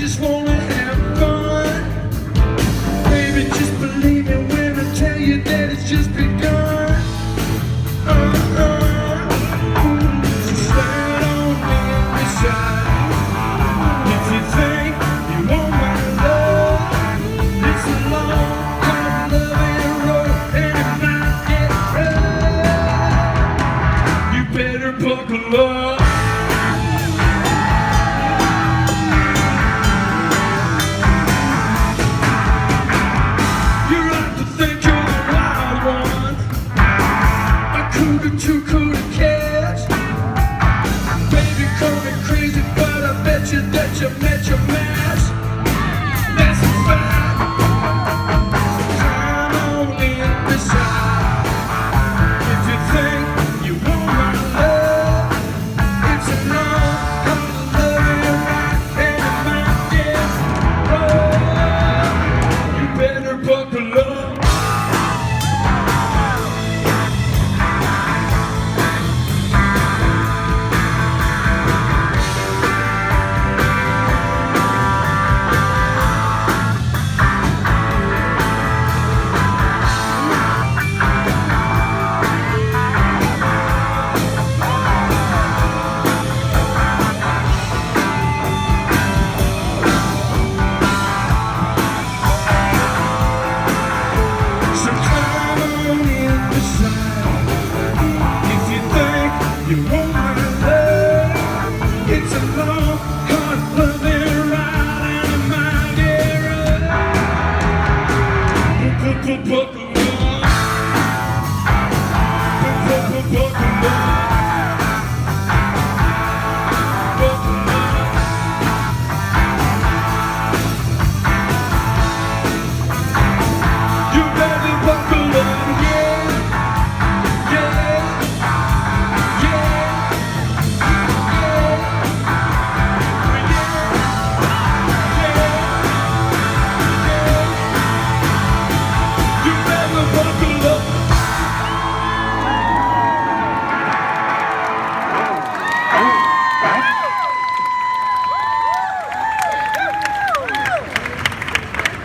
just wanna have fun. Baby, just believe me when I tell you that it's just begun. So slide on in beside. If you think you want my love, it's a long, hard loving road, and it might get rough. You better buckle up. Too cool to catch. Baby, call me crazy, but I bet you that you met your